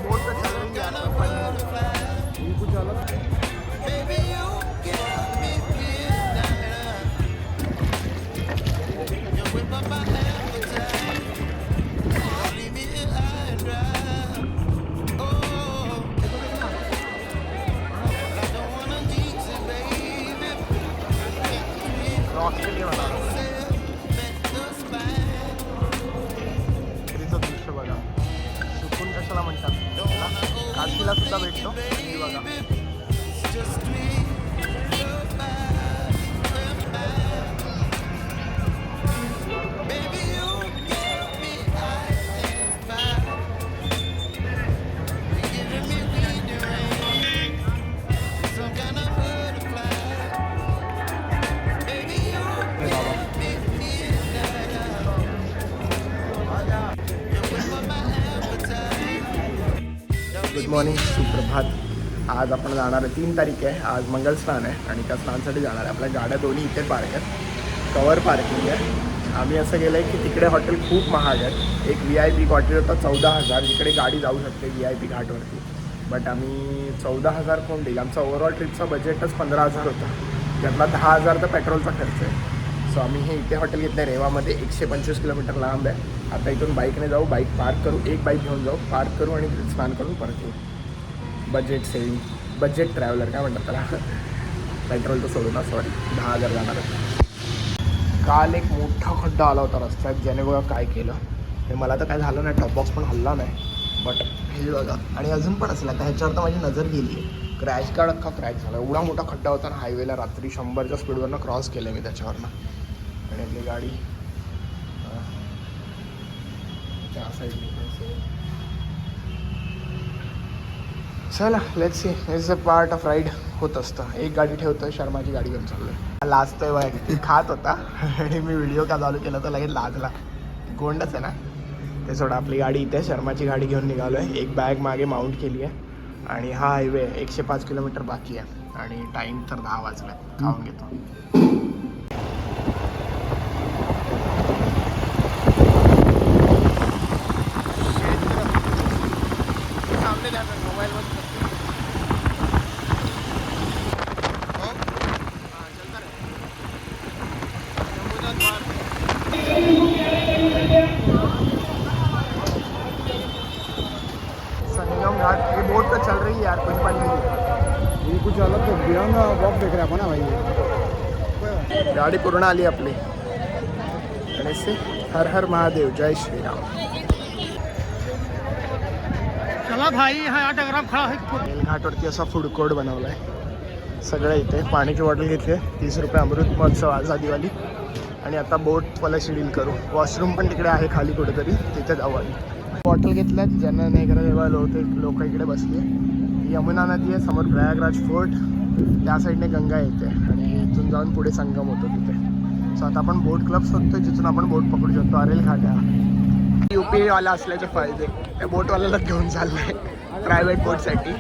बोट तो चल रही है ये कुछ अलग क्रॉस के लिए बना तरीचं दृश्य बघा सुकून कशाला म्हणतात काशीला सुद्धा भेटतो हे बघा गुड मॉर्निंग सुप्रभात. आज आपण जाणार आहे 3 तारीख आहे. आज मंगल स्नान आहे आणि त्या स्नानासाठी जाणार आहे. आपल्या गाड्या दोन्ही इथे पार्क आहेत. कवर पार्किंग आहे. आम्ही असं गेलं आहे की तिकडे हॉटेल खूप महाग आहेत. एक VIP हॉटेल होता 14,000 जिकडे गाडी जाऊ शकते VIP घाटवरती. बट आम्ही 14,000 कोण देईल. आमचा ओव्हरऑल ट्रिपचा बजेटच 15,000 होता. त्यातला 10,000 तर पेट्रोलचा खर्च आहे. सो आम्ही हे इथे हॉटेल घेतलं आहे रेवामध्ये. 125 किलोमीटर लांब आहे. आता इथून बाईकने जाऊ. बाईक पार्क करू. एक बाईक घेऊन जाऊ. पार्क करू आणि स्नान करून परत येऊ. बजेट सेविंग बजेट ट्रॅव्हलर काय म्हणतात त्याला. पेट्रोल तर सोडू ना सॉरी 10,000 जाणार आहे. काल एक मोठा खड्डा आला होता रस्त्यात ज्याने बघा काय केलं. हे मला तर काय झालं नाही. टॉप बॉक्स पण हल्ला नाही. बट हे बघा आणि अजून पण असेल आता ह्याच्यावर तर माझी नजर गेली आहे. क्रॅश कार्ड अख्खा क्रॅश झाला. एवढा मोठा खड्डा होता ना हायवेला. रात्री 100च्या स्पीडवरनं क्रॉस केलं मी त्याच्यावरनं. आणि आपली गाडी त्या साईडने चला let's see. It's a part of ride. होत असतं. एक गाडी ठेवतोय शर्माची गाडी घेऊन चाललोय. लाजतोय बघ खात होता आणि मी व्हिडिओ का चालू केला तर लगेच लाजला. गोंडच आहे ना ते. सोडा आपली गाडी इथे शर्माची गाडी घेऊन निघालो आहे. एक बॅग मागे माउंट केली आहे आणि हा हायवे 105 किलोमीटर बाकी आहे आणि टाईम तर 10 वाजला. खाऊन घेतो. संगम घाट. ये बोट तो चल रही है यार कुछ बन नहीं. ये कुछ अलग तो बियॉन्ड वॉक देख रहे आपण ना भाई. गाडी पूर्ण आली आपली. आणि से हर हर महादेव जय श्रीराम. चला भाई हा ऑटोग्राफ खडा आहे. घाटवरती असा फूड कोर्ट बनवला आहे. सगळं इथे. पाण्याची बॉटल घेतली 30 रुपये. अमृत महोत्सव आझादीवाली. आणि आता बोटवाला शेड्यूल करू. वॉशरूम पण तिकडे आहे खाली कुठेतरी तिथे जाऊ. आणि बॉटल घेतल्यात ज्यांना नाही करायला तेव्हा लोक इकडे बसले. यमुना नदी आहे समोर. प्रयागराज फोर्ट त्या साईडने गंगा येते आणि इथून जाऊन पुढे संगम होतो तिथे. सो आता आपण बोट क्लब शोधतोय जिथून आपण बोट पकडू शकतो. अरेल घाट आहे. UP वाला असल्याचे फायदे. त्या बोटवाल्याला घेऊन चाललंय प्रायव्हेट बोटसाठी.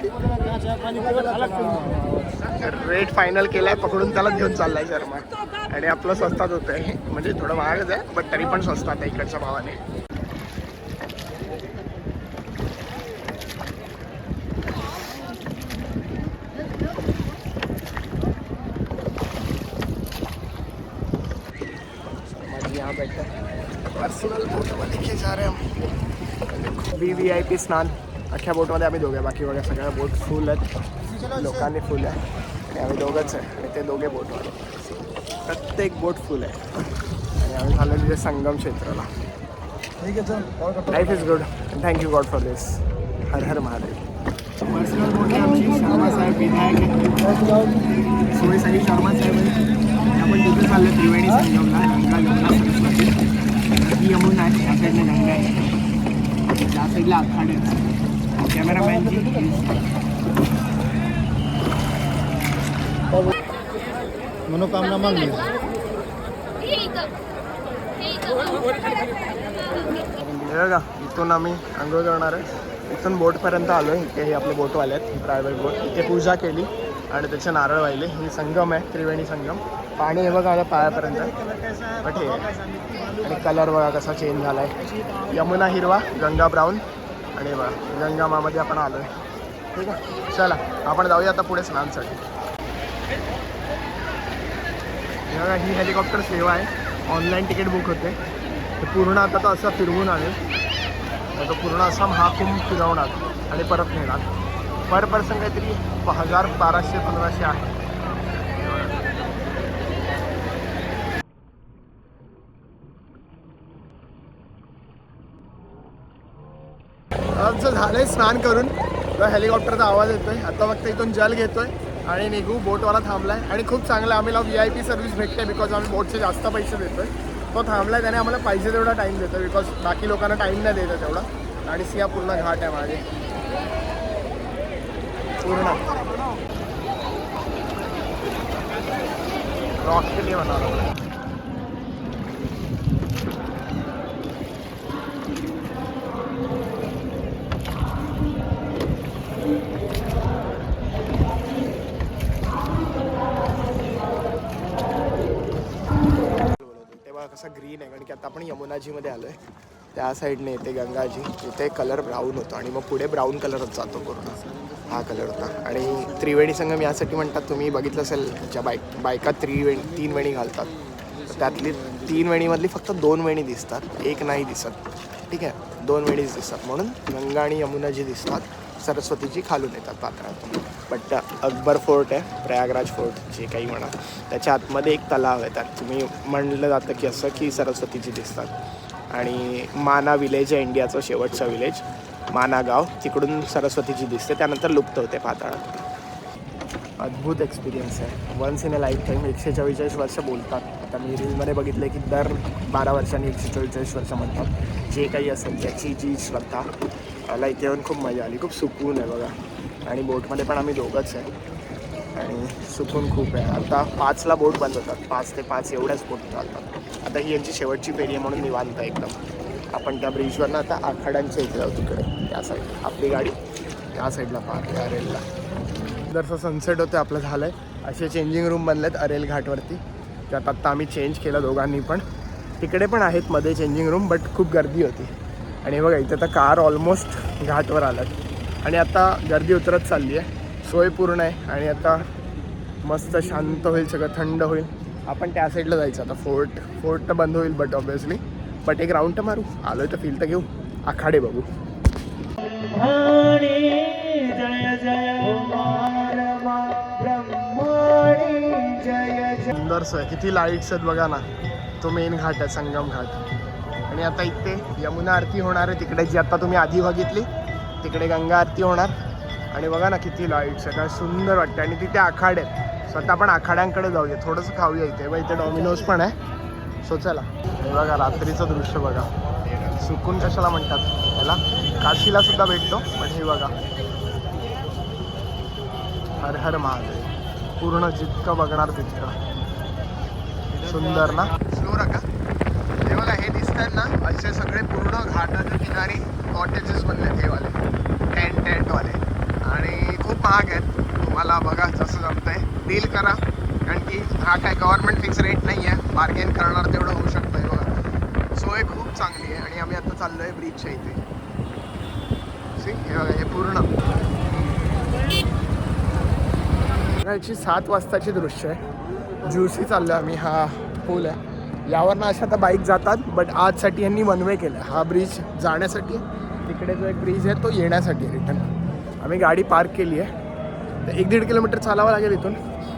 रेट फायनल केलाय पकडून त्यालाच घेऊन चाललाय शर्मा. आणि आपलं स्वस्तात होतं आहे. म्हणजे थोडं महागच आहे बट तरी पण स्वस्तात आहे इकडच्या भावाने. यहाँ बैठे पर्सनल बोटमध्ये के जा रहे हम. VIP स्नान अख्ख्या बोटमध्ये आम्ही दोघे. बाकी वगैरे सगळ्या बोट फुल आहेत. लोकांनी फुल आहे आणि आम्ही दोघंच आहे आणि ते दोघे बोटवाले. प्रत्येक बोट फुल आहे आणि आम्ही झालो तिथे संगम क्षेत्राला. Life is good and thank you God for this. हर हर महादेव. पर्सनल बोट आहे आमची. शर्मासाहेब विधायक आहे. सोयी सगळी शर्मासाहेब आहे. आपण तिथे चाललो त्रिवेणी संगमला. गंगा यमुना सरस्वती. ही यमुना आहे. या साईडने गंगा आहे. त्या साईडला आखाड आहे. कॅमेरामॅनची मनोकामना मागली. हे बघा इथून आम्ही आंघोळ करणार आहे. इथून बोटपर्यंत आलो आहे. इथे हे आपले बोटवाले आहेत. प्रायव्हेट बोट. इथे पूजा केली आणि त्याचे नारळ वाहिले. ही संगम आहे त्रिवेणी संगम. पाणी हे बघा आता पायापर्यंत. बट हे आणि कलर बघा कसा चेंज झाला आहे. यमुना हिरवा, गंगा ब्राऊन आणि बघा गंगामामध्ये आपण आलो आहे. ठीक आहे, चला आपण जाऊया आता पुढे स्नानसाठी. बघा ही हेलिकॉप्टर सेवा आहे. ऑनलाईन तिकीट बुक होते. ते पूर्ण आता तो असं फिरवून आणेल. तो पूर्ण असा महाकुंभ फिरवणार आणि परत नेणार. पर पर्सन काहीतरी 1000, 1200, 1500 आहे. आमचं झालंय स्नान करून. हेलिकॉप्टरचा आवाज येतोय. आता फक्त इथून जल घेतोय आणि निघू. बोटवाला थांबलाय आणि खूप चांगलं आम्हाला VIP सर्व्हिस भेटते बिकॉज आम्ही बोटचे जास्त पैसे देतोय. तो थांबलाय, त्याने आम्हाला पाहिजे तेवढा टाईम देतो बिकॉज बाकी लोकांना टाईम नाही देतं तेवढा. आणि सिया पूर्ण घाट आहे मागे पूर्ण रॉक के लिए बना रहा. तेव्हा कसा ग्रीन आहे कारण की आता आपण यमुनाजीमध्ये आलो आहे. त्या साईडने येते गंगाजी. इथे कलर ब्राऊन होतो आणि मग पुढे ब्राऊन कलरच जातो पूर्ण. हा कलर होता. आणि त्रिवेणी संगम यासाठी म्हणतात, तुम्ही बघितलं असेल ज्या बायका 3 वेणी घालतात, तर त्यातली 3 वेणीमधली फक्त 2 वेणी दिसतात, एक नाही दिसत. ठीक आहे, 2 वेणीच दिसतात. म्हणून गंगा आणि यमुना जी दिसतात, सरस्वतीची खालून येतात पात्रात. बट अकबर फोर्ट आहे, प्रयागराज फोर्ट जे काही म्हणा, त्याच्या आतमध्ये एक तलाव आहे. त्यात तुम्ही म्हणलं जातं की असं की सरस्वतीची दिसतात. आणि माना विलेज आहे इंडियाचं शेवटचं विलेज, माना गाव, तिकडून सरस्वतीची दिसते. त्यानंतर लुप्त होते पाताळात. अद्भुत एक्सपिरियन्स आहे. Once in a life time. 144 वर्ष बोलतात. आता मी रीलमध्ये बघितलं की दर 12 वर्षांनी 144 वर्ष म्हणतात. जे काही असेल त्याची जी श्रद्धा. मला इथे येऊन खूप मजा आली. खूप सुकून आहे बघा. आणि बोटमध्ये पण आम्ही दोघंच आहे आणि सुकून खूप आहे. आता 5ला बोट बंद होतात. 5 ते 5 एवढ्याच बोट चालतात. आता ही यांची शेवटची फेरी आहे म्हणून निवांत एकदम. आपण त्या ब्रिजवरनं आता आखाड्यांच्या इथे जाऊ, तिकडे त्या साईड. आपली गाडी त्या साईडला पाहते अरेलला. जसं सनसेट होतं आपलं झालं आहे. असे चेंजिंग रूम बनलेत अरेल घाटवरती. त्यात आत्ता आम्ही चेंज केलं दोघांनी पण. तिकडे पण आहेत मध्ये चेंजिंग रूम, बट खूप गर्दी होती. आणि बघा इथे तर कार ऑलमोस्ट घाटवर आल्यात आणि आता गर्दी उतरत चालली आहे. सोय पूर्ण आहे आणि आता मस्त शांत होईल, सगळं थंड होईल. आपण त्या साईडला जायचं आता. फोर्ट तर बंद होईल बट ऑब्वियसली. बट एक राऊंड तर मारू. आलोय तर फील तर घेऊ. आखाडे बघू. सुंदरसं आहे. किती लाईट्स आहेत बघा ना. तो मेन घाट आहे, संगम घाट. आणि आता इथे यमुना आरती होणार आहे तिकडे, जी आता तुम्ही आधी बघितली. तिकडे गंगा आरती होणार. आणि बघा ना किती लाईट्स आहे, काय सुंदर वाटते. आणि तिथे आखाडे आहेत. स्वतः आपण आखाड्यांकडे जाऊया, थोडंसं खाऊया इथे. बघा इथे डॉमिनोज पण आहे. सो चला. हे बघा रात्रीचं दृश्य बघा. सुकून कशाला म्हणतात याला, काशीला सुद्धा भेटतो. पण हे बघा, हर हर महादेव. पूर्ण जितकं बघणार तितकं सुंदर ना. स्लो का हे बघा. हे दिसतात ना असे सगळे पूर्ण घाटाच्या किनारी कॉटेजेस बनले हे वाले, टेंटवाले. आणि खूप महाग आहेत. तुम्हाला बघा जसं जमतंय डील करा, कारण की हा काय गव्हर्नमेंट फिक्स रेट नाही आहे. बार्गेन करणार तेवढं होऊ शकतं. हे बघा सोय खूप चांगली आहे. आणि आम्ही आता चाललो आहे ब्रिजच्या इथे. हे बघा हे पूर्ण 7 वाजताची दृश्य आहे. ज्युसी चाललो आहे आम्ही. हा पूल आहे. यावरनं अशा तर बाईक जातात, बट आजसाठी यांनी वन वे केलं. हा ब्रिज जाण्यासाठी, तिकडे जो एक ब्रिज आहे तो येण्यासाठी रिटर्न. आम्ही गाडी पार्क केली आहे. तर 1-1.5 किलोमीटर चालावं लागेल इथून.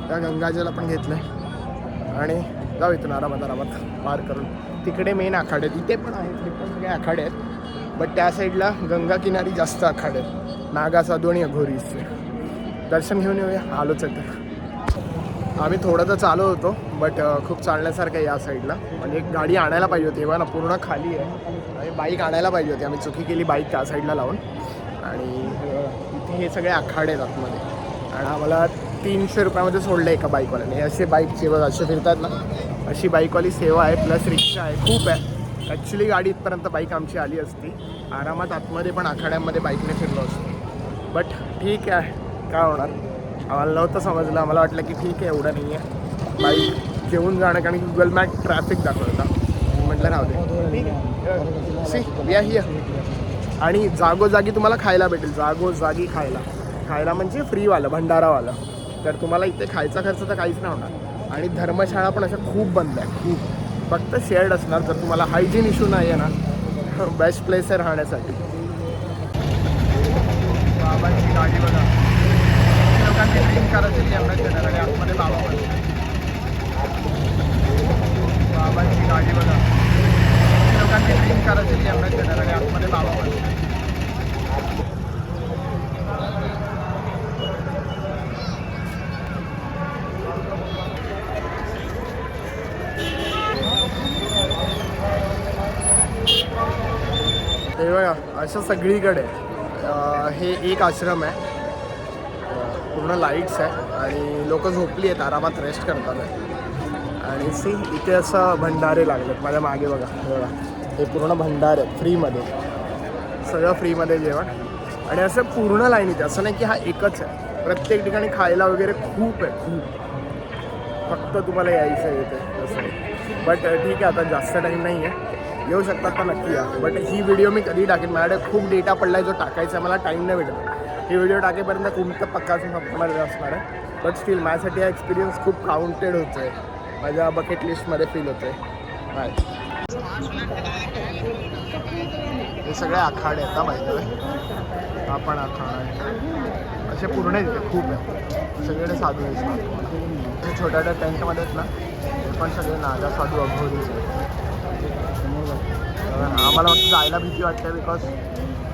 त्या गंगाजल आपण घेतलं आहे आणि जाऊ इथून आरामात पार करून. तिकडे मेन आखाडे आहेत. इथे पण आहेत, हे पण सगळे आखाडे आहेत. बट त्या साईडला गंगा किनारी जास्त आखाडे आहेत. नागा साधू आणि अघोरीचे. दर्शन घेऊन येऊया. आलोच आहे. आम्ही थोडं तर चालू होतो, बट खूप चालण्यासारखं आहे या साईडला. म्हणजे गाडी आणायला पाहिजे होती. तेव्हा ना पूर्ण खाली आहे आणि बाईक आणायला पाहिजे होती. आम्ही चुकी केली बाईक त्या साईडला लावून. आणि इथे हे सगळे आखाडे आहेत आतमध्ये. आणि आम्हाला 300 रुपयामध्ये सोडलं एका बाईकवाल्याने. असे बाईकचे बघा असे फिरतात ना, अशी बाईकवाली सेवा आहे. प्लस रिक्षा आहे, खूप आहे. ॲक्च्युली गाडी इथपर्यंत बाईक आमची आली असती. आरामात आतमध्ये पण आखाड्यांमध्ये बाईकने फिरलो असतो. बट ठीक आहे, काय होणार. आम्हाला नव्हतं समजलं. आम्हाला वाटलं की ठीक आहे एवढं नाही आहे. बाईक घेऊन जाणं, कारण की गुगल मॅप ट्रॅफिक दाखवता. म्हटलं राहू दे. See we are here. आणि जागोजागी तुम्हाला खायला भेटेल, जागोजागी खायला म्हणजे फ्रीवालं, भंडारावालं. तर तुम्हाला इथे खायचा खर्च तर काहीच नाही होणार. आणि धर्मशाळा पण अशा खूप बंद आहे, खूप. फक्त शेअर्ड असणार. जर तुम्हाला हायजीन इश्यू नाही आहे ना, बेस्ट प्लेस आहे राहण्यासाठी. बाबांची गाडी बघा, लोकांनी ड्रिंक करायची आणि आतमध्ये बाबा पण. बाबांची गाडी बघा, लोकांनी ड्रिंक करायची आणि आतमध्ये बाबा पण. हे बघा असं सगळीकडे. हे एक आश्रम आहे, पूर्ण लाईट्स आहे आणि लोक झोपली आहेत, आरामात रेस्ट करतात आहे. आणि सी इथे असं भंडारे लागलेत माझ्या मागे बघा. हे पूर्ण भंडारे आहेत फ्रीमध्ये, सगळं फ्रीमध्ये जेवण. आणि असं पूर्ण लाईन इथे, असं नाही की हा एकच आहे. प्रत्येक ठिकाणी खायला वगैरे खूप आहे, खूप. फक्त तुम्हाला यायचं आहे इथे असं आहे. बट ठीक आहे, आता जास्त टाईम नाही आहे, येऊ शकतात तर नक्की या. बट ही व्हिडिओ मी कधी टाकेन, माझ्याकडे खूप डेटा पडला आहे जो टाकायचा आहे, मला टाईम नाही भेटत. ही व्हिडिओ टाकेपर्यंत कोणतं पक्काचं संपणार असणार आहे. बट स्टील माझ्यासाठी हा एक्सपिरियन्स खूप काउंटेड होतो आहे, माझ्या बकेट लिस्टमध्ये फील होतं आहे. बाय. हे सगळे आखाडे आहेत माहिती आहे, हा पण आखाडा आहे. असे पूर्ण येते खूप आहे, सगळे साधू दिसतात. हे छोट्या छोट्या टेंटमध्ये आहेत ना, हे पण सगळे नागा साधू अघोरीच आहेत. आम्हाला वाटतं जायला भीती वाटते, बिकॉज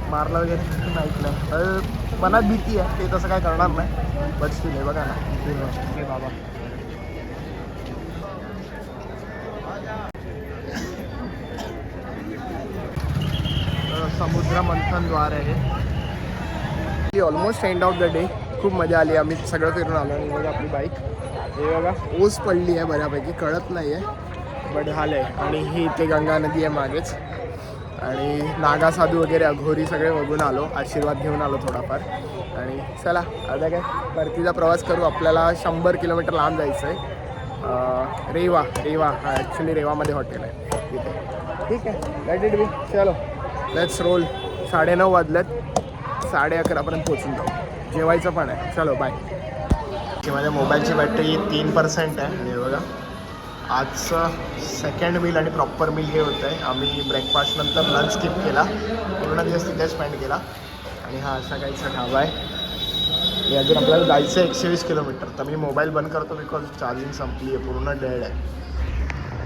मारलं वगैरे माहीत नाही. तर मनात भीती आहे, ते तसं काय करणार नाही. बट स्टील हे बघा ना, हे बाबा. समुद्र मंथनद्वार आहे. Almost end of the day. खूप मजा आली, आम्ही सगळं फिरून आलो. आणि बघा आपली बाईक, हे बघा ओस पडली आहे बऱ्यापैकी, कळत नाही आहे बट झालं आहे. आणि ही इथे गंगा नदी आहे मागेच. आणि नागा साधू वगैरे अघोरी सगळे बघून आलो, आशीर्वाद घेऊन आलो थोडाफार. आणि चला आता काय परतीचा प्रवास करू. आपल्याला 100 किलोमीटर लांब जायचं आहे. रेवा हा ॲक्च्युली रेवामध्ये हॉटेल आहे तिथे. ठीक आहे, लेट इट बी. चलो लेट्स रोल. 9:30 वाजलेत, 11:30पर्यंत पोचून जाऊ. जेवायचं पण आहे. चलो बाय. माझ्या मोबाईलची बॅटरी 3% आहे. आणि बघा आजचं सेकंड मील आणि प्रॉपर मील हे होतं आहे. आम्ही ब्रेकफास्ट नंतर लंच स्किप केला, पूर्ण दिवस तिथे स्पेंड केला. आणि हा असा काहीचा ढाबा आहे. आणि अजून आपल्याला जायचं आहे 120 किलोमीटर. तर मी मोबाईल बंद करतो बिकॉज चार्जिंग संपली आहे, पूर्ण डेड आहे.